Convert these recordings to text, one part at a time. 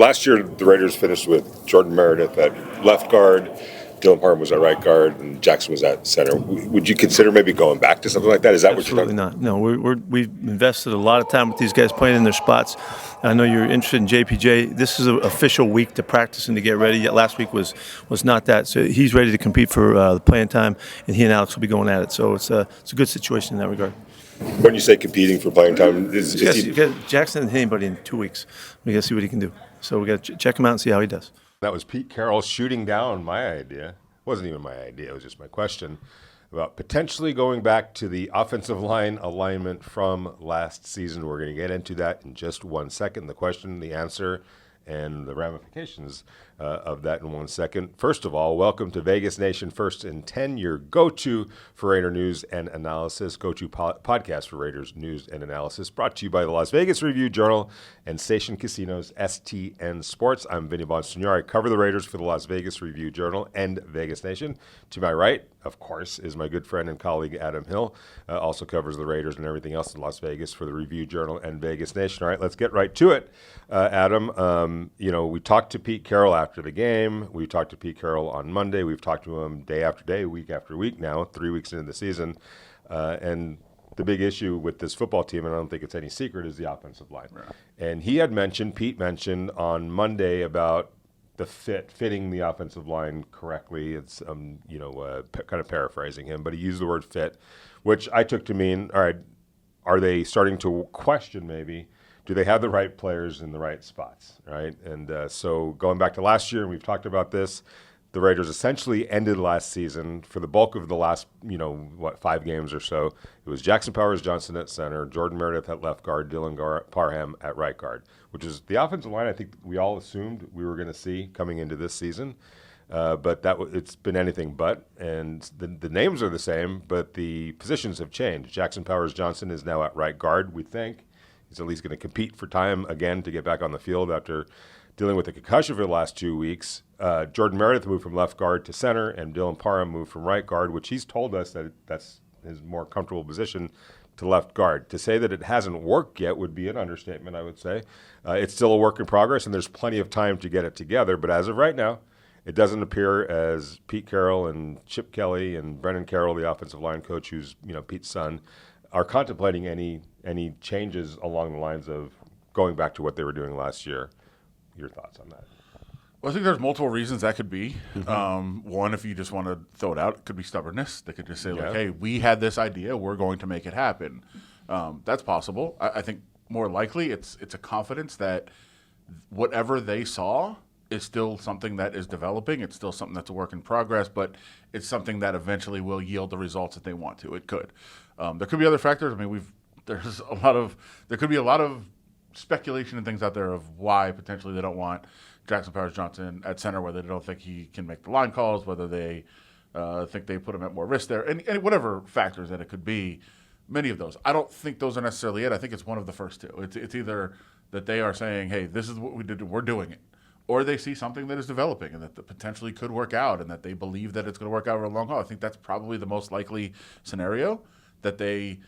Last year, the Raiders finished with Jordan Meredith at left guard, Dylan Parham was at right guard, and Jackson was at center. Would you consider maybe going back to something like that? Is that Absolutely what you're talking? not. No, we've invested a lot of time with these guys playing in their spots. I know you're interested in JPJ. This is an official week to practice and to get ready. Last week was not that. So he's ready to compete for the playing time, and he and Alex will be going at it. So it's a good situation in that regard. When you say competing for playing time, You got Jackson and anybody in 2 weeks. We got to see what he can do. So we got to check him out and see how he does. That was Pete Carroll shooting down my idea. It wasn't even my idea. It was just my question about potentially going back to the offensive line alignment from last season. We're going to get into that in just 1 second. The question, the answer, and the ramifications of that in 1 second. First of all, welcome to Vegas Nation, first and 10, your go-to for Raider news and analysis, go-to podcast for Raiders news and analysis, brought to you by the Las Vegas Review-Journal and Station Casinos STN Sports. I'm Vinny Bonsignore. I cover the Raiders for the Las Vegas Review-Journal and Vegas Nation. To my right, of course, is my good friend and colleague Adam Hill, also covers the Raiders and everything else in Las Vegas for the Review-Journal and Vegas Nation. All right, let's get right to it. Adam, we talked to Pete Carroll after the game. We talked to Pete Carroll on Monday. We've talked to him day after day, week after week now, 3 weeks into the season. And the big issue with this football team, and I don't think it's any secret, is the offensive line. Right. And Pete mentioned on Monday about the fitting the offensive line correctly. It's, kind of paraphrasing him, but he used the word fit, which I took to mean, all right, are they starting to question maybe, do they have the right players in the right spots, right? And so going back to last year, and we've talked about this, the Raiders essentially ended last season for the bulk of the last, 5 games or so. It was Jackson Powers-Johnson at center, Jordan Meredith at left guard, Dylan Parham at right guard, which is the offensive line I think we all assumed we were going to see coming into this season. But it's been anything but, and the names are the same, but the positions have changed. Jackson Powers-Johnson is now at right guard, we think. He's at least going to compete for time again to get back on the field after dealing with a concussion for the last 2 weeks. Jordan Meredith moved from left guard to center, and Dylan Parham moved from right guard, which he's told us that that's his more comfortable position, to left guard. To say that it hasn't worked yet would be an understatement, I would say. It's still a work in progress, and there's plenty of time to get it together. But as of right now, it doesn't appear as Pete Carroll and Chip Kelly and Brendan Carroll, the offensive line coach, who's Pete's son, are contemplating any changes along the lines of going back to what they were doing last year. Your thoughts on that? Well, I think there's multiple reasons that could be. One, if you just want to throw it out, it could be stubbornness. They could just say, like, hey, we had this idea, we're going to make it happen. That's possible. I think more likely it's a confidence that whatever they saw is still something that is developing. It's still something that's a work in progress, but it's something that eventually will yield the results that they want to. It could. There could be other factors. I mean, there could be a lot of speculation and things out there of why potentially they don't want Jackson Powers-Johnson at center, whether they don't think he can make the line calls, whether they think they put him at more risk there, and whatever factors that it could be. Many of those. I don't think those are necessarily it. I think it's one of the first two. It's either that they are saying, hey, this is what we did, we're doing it, or they see something that is developing and that potentially could work out and that they believe that it's going to work out over a long haul. I think that's probably the most likely scenario, that they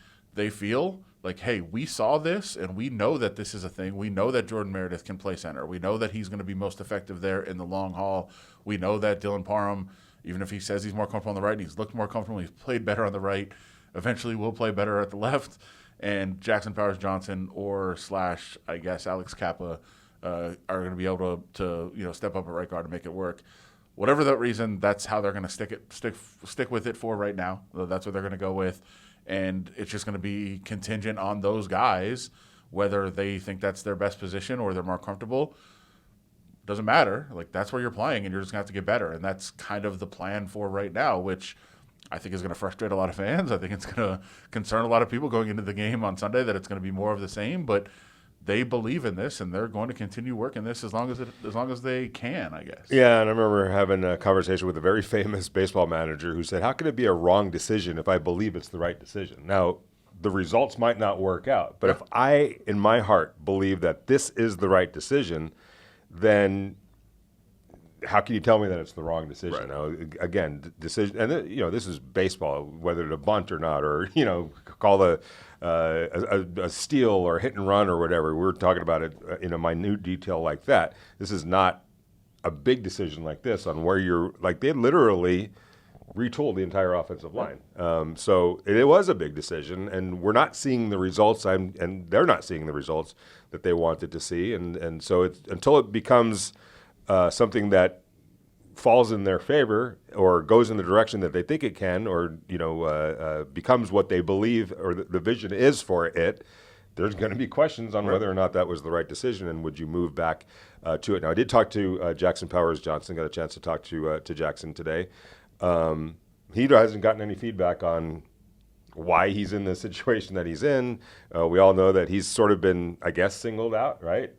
feel like, hey, we saw this and we know that this is a thing. We know that Jordan Meredith can play center. We know that he's going to be most effective there in the long haul. We know that Dylan Parham, even if he says he's more comfortable on the right, and he's looked more comfortable, he's played better on the right, eventually will play better at the left. And Jackson Powers-Johnson or / I guess Alex Kappa are going to be able to step up at right guard and make it work. Whatever that reason, that's how they're going to stick with it for right now. That's what they're going to go with. And it's just going to be contingent on those guys, whether they think that's their best position or they're more comfortable. Doesn't matter. Like, that's where you're playing, and you're just going to have to get better. And that's kind of the plan for right now, which I think is going to frustrate a lot of fans. I think it's going to concern a lot of people going into the game on Sunday that it's going to be more of the same. But they believe in this, and they're going to continue working this as long as they can, I guess. Yeah, and I remember having a conversation with a very famous baseball manager who said, how could it be a wrong decision if I believe it's the right decision? Now, the results might not work out, but if I, in my heart, believe that this is the right decision, then how can you tell me that it's the wrong decision? Right. Now, again, decision, and this is baseball, whether to bunt or not, or call a steal or hit and run or whatever. We're talking about it in a minute detail like that. This is not a big decision like this on where you're like they literally retooled the entire offensive line. So it was a big decision, and we're not seeing the results. And they're not seeing the results that they wanted to see, and so until it becomes something that falls in their favor or goes in the direction that they think it can, or becomes what they believe or the vision is for it, there's going to be questions on whether or not that was the right decision, and would you move back to it. Now, I did talk to Jackson Powers Johnson, got a chance to talk to Jackson today. He hasn't gotten any feedback on why he's in the situation that he's in. We all know that he's sort of been, I guess, singled out, right?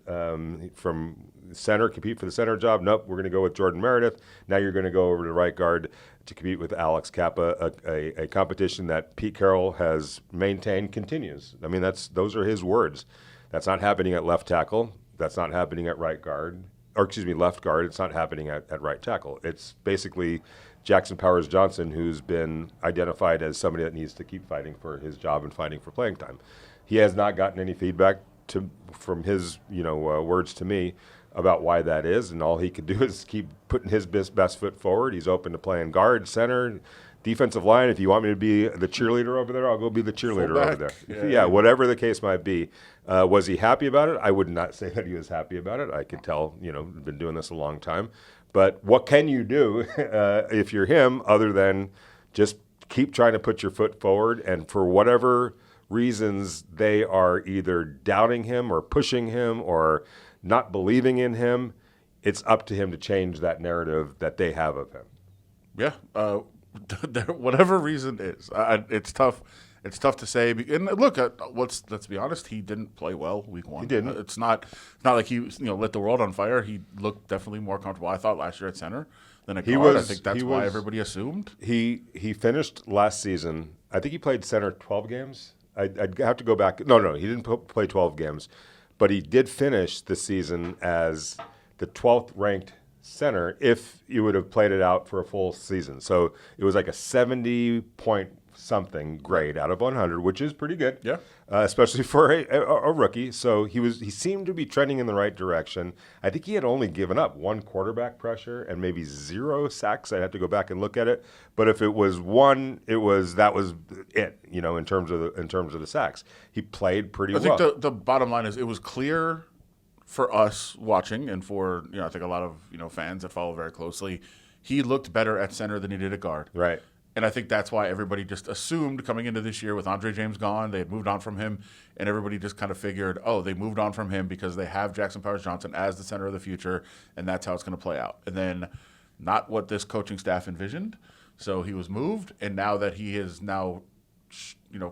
From center, compete for the center job. Nope, we're going to go with Jordan Meredith. Now you're going to go over to right guard to compete with Alex Kappa, a competition that Pete Carroll has maintained continues. I mean, those are his words. That's not happening at left tackle. That's not happening at right guard. Or excuse me, left guard. It's not happening at right tackle. It's basically Jackson Powers Johnson, who's been identified as somebody that needs to keep fighting for his job and fighting for playing time. He has not gotten any feedback from his words to me about why that is, and all he could do is keep putting his best foot forward. He's open to playing guard, center, defensive line. If you want me to be the cheerleader over there, I'll go be the cheerleader over there. Yeah, whatever the case might be. Was he happy about it? I would not say that he was happy about it. I could tell, been doing this a long time. But what can you do if you're him other than just keep trying to put your foot forward, and for whatever reasons they are either doubting him or pushing him or not believing in him, it's up to him to change that narrative that they have of him. Yeah, whatever reason is, it's tough. It's tough to say. And look, let's be honest. He didn't play well week one. He didn't. It's not like he lit the world on fire. He looked definitely more comfortable, I thought, last year at center than at guard. I think that's why everybody assumed. He finished last season. I think he played center 12 games. I'd have to go back. No, he didn't play 12 games. But he did finish the season as the 12th ranked center if you would have played it out for a full season. So it was like a 70-point-something grade out of 100, which is pretty good, especially for a rookie. So he seemed to be trending in the right direction. I think he had only given up one quarterback pressure and maybe 0 sacks. I'd have to go back and look at it. But if it was one, that was it. In terms of the sacks, he played pretty well. I think the bottom line is it was clear for us watching, and for I think a lot of fans that follow very closely, he looked better at center than he did at guard. Right. And I think that's why everybody just assumed coming into this year with Andre James gone, they had moved on from him, and everybody just kind of figured, they moved on from him because they have Jackson Powers Johnson as the center of the future, and that's how it's going to play out. And then not what this coaching staff envisioned. So he was moved, and now that he is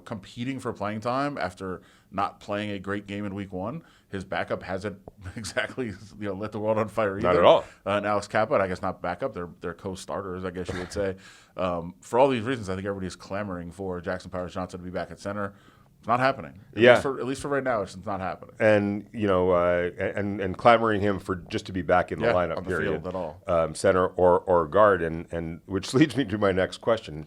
competing for playing time after not playing a great game in week one, his backup hasn't exactly lit the world on fire either. Not at all. And Alex Kappa, I guess not backup, they're co-starters, I guess you would say. For all these reasons, I think everybody is clamoring for Jackson Powers Johnson to be back at center. It's not happening. At least for right now, it's not happening. And and clamoring him for just to be back in the lineup on the period, field at all. Center or guard, and which leads me to my next question.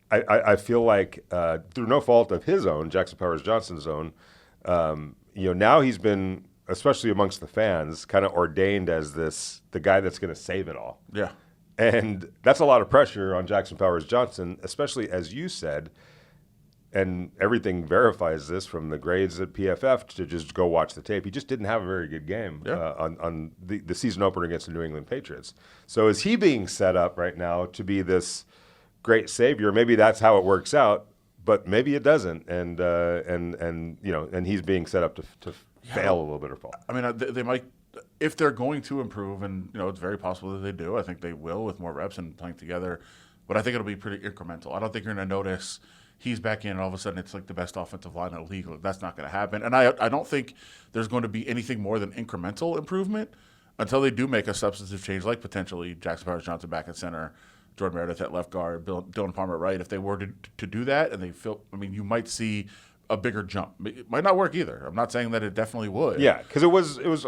I feel like through no fault of his own, Jackson Powers Johnson's own, now he's been, especially amongst the fans, kind of ordained as the guy that's going to save it all. Yeah. And that's a lot of pressure on Jackson Powers Johnson, especially as you said, and everything verifies this from the grades at PFF to just go watch the tape. He just didn't have a very good game on the season opener against the New England Patriots. So is he being set up right now to be this great savior? Maybe that's how it works out, but maybe it doesn't. And he's being set up to fail a little bit or fall. I mean, they might, if they're going to improve, and it's very possible that they do. I think they will with more reps and playing together. But I think it'll be pretty incremental. I don't think you're going to notice he's back in and all of a sudden it's like the best offensive line in the league. That's not going to happen. And I don't think there's going to be anything more than incremental improvement until they do make a substantive change, like potentially Jackson Powers Johnson back at center, Jordan Meredith at left guard, Dylan Palmer at right. If they were to do that and you might see a bigger jump. It might not work either. I'm not saying that it definitely would. Yeah, because it was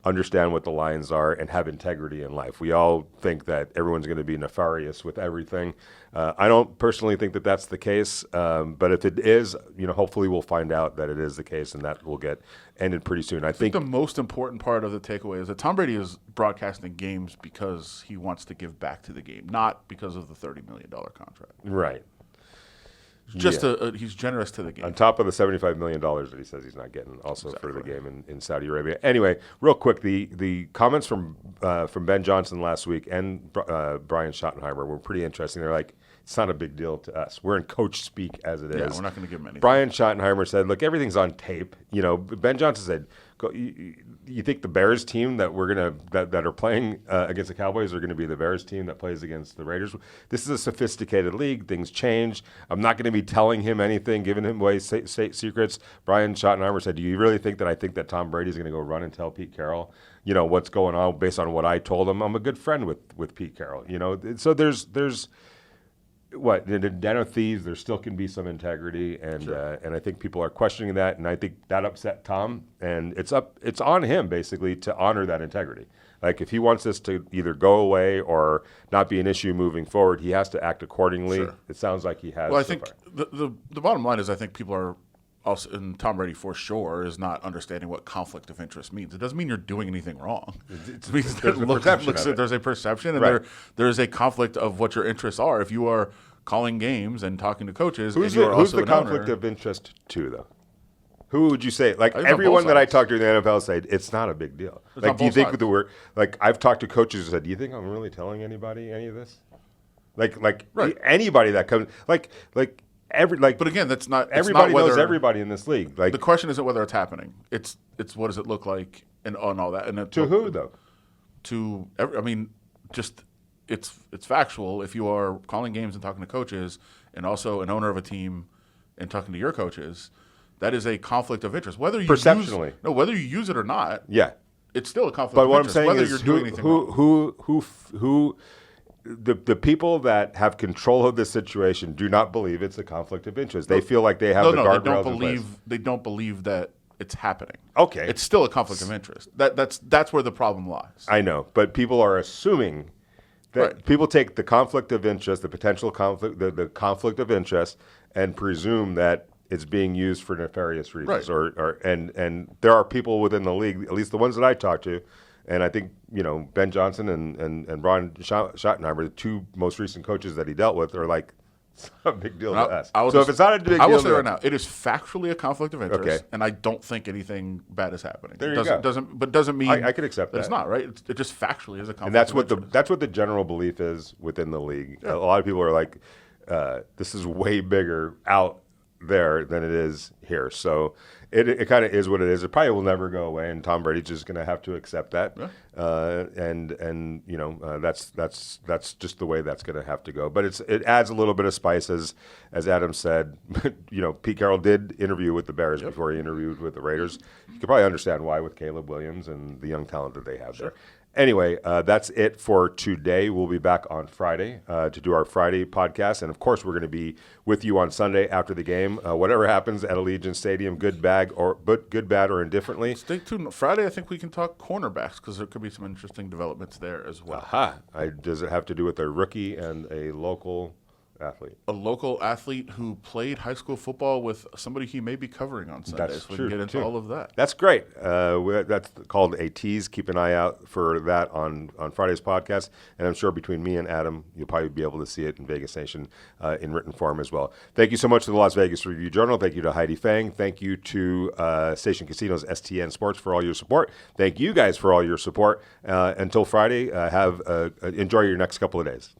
understand what the lines are, and have integrity in life. We all think that everyone's going to be nefarious with everything. I don't personally think that that's the case, but if it is, hopefully we'll find out that it is the case, and that will get ended pretty soon. I think the most important part of the takeaway is that Tom Brady is broadcasting games because he wants to give back to the game, not because of the $30 million contract. Right. He's generous to the game. On top of the $75 million that he says he's not getting also for the game in Saudi Arabia. Anyway, real quick, the comments from Ben Johnson last week and Brian Schottenheimer were pretty interesting. They're like, it's not a big deal to us. We're in coach speak as it is. Yeah, we're not going to give him anything. Brian Schottenheimer said, look, everything's on tape. Ben Johnson said, you think the Bears team that that are playing against the Cowboys are going to be the Bears team that plays against the Raiders? This is a sophisticated league. Things change. I'm not going to be telling him anything, giving him away secrets. Brian Schottenheimer said, do you really think that I think that Tom Brady's going to go run and tell Pete Carroll, what's going on based on what I told him? I'm a good friend with Pete Carroll. So there's what, in a den of thieves, there still can be some integrity, and Sure. And I think people are questioning that, and I think that upset Tom, and it's on him basically to honor that integrity. Like if he wants this to either go away or not be an issue moving forward, he has to act accordingly. Sure. It sounds like he has. Well, I so think far. the bottom line is I think people are also, and Tom Brady for sure is not understanding what conflict of interest means. It doesn't mean you're doing anything wrong. It means there's a perception of it. There's a perception, and Right. there is a conflict of what your interests are. If you are calling games and talking to coaches, Who's and you are who's also the an conflict owner, of interest to, though? Who would you say? Like I think on everyone both that I sides. talk to in the NFL said it's not a big deal. It's Like, on do you both think sides. with the word, like I've talked to coaches who said, do you think I'm really telling anybody any of this? Like Right. anybody that comes, like But again, that's not it's everybody not whether, knows everybody in this league. Like The question isn't whether it's happening. It's what does it look like and on all that. And to who though? It's factual. If you are calling games and talking to coaches, and also an owner of a team and talking to your coaches, that is a conflict of interest. Whether you Perceptually. whether you use it or not, Yeah. it's still a conflict But of what I'm interest. saying Whether is you're doing anything wrong. the people that have control of this situation do not believe it's a conflict of interest. They feel like they have the they guardrails don't in place. believe they don't believe that it's happening. Okay. it's still a conflict of interest. That's where the problem lies. I know, but people are assuming that Right. people take the conflict of interest, the potential conflict, the conflict of interest, and presume that it's being used for nefarious reasons. Right. And there are people within the league, at least the ones that I talk to, and I think Ben Johnson and Brian Schottenheimer, the two most recent coaches that he dealt with, are like, it's not a big deal to us. If it's not a big deal, I will say to right them- now, it is factually a conflict of interest, Okay. and I don't think anything bad is happening. There It you doesn't, go. doesn't mean I could accept It's that. not right. It just factually is a conflict. And that's of what interest. the general belief is within the league. A lot of people are like, this is way bigger out there than it is here. So it kind of is what it is. It probably will never go away, and Tom Brady's just going to have to accept that. Yeah. That's just the way that's going to have to go. But it adds a little bit of spice, as Adam said. Pete Carroll did interview with the Bears before he interviewed with the Raiders. You could probably understand why with Caleb Williams and the young talent that they have there. Anyway, that's it for today. We'll be back on Friday to do our Friday podcast. And, of course, we're going to be with you on Sunday after the game. Whatever happens at Allegiant Stadium, good, bad, or indifferently. Stay tuned. Friday, I think we can talk cornerbacks because there could be some interesting developments there as well. Aha. Does it have to do with a rookie and a local athlete? A local athlete who played high school football with somebody he may be covering on Sunday. That's so we true, can get into too. all of that. That's great. That's called a tease. Keep an eye out for that on Friday's podcast. And I'm sure between me and Adam, you'll probably be able to see it in Vegas Nation in written form as well. Thank you so much to the Las Vegas Review-Journal. Thank you to Heidi Fang. Thank you to Station Casinos STN Sports for all your support. Thank you guys for all your support. Until Friday, enjoy your next couple of days.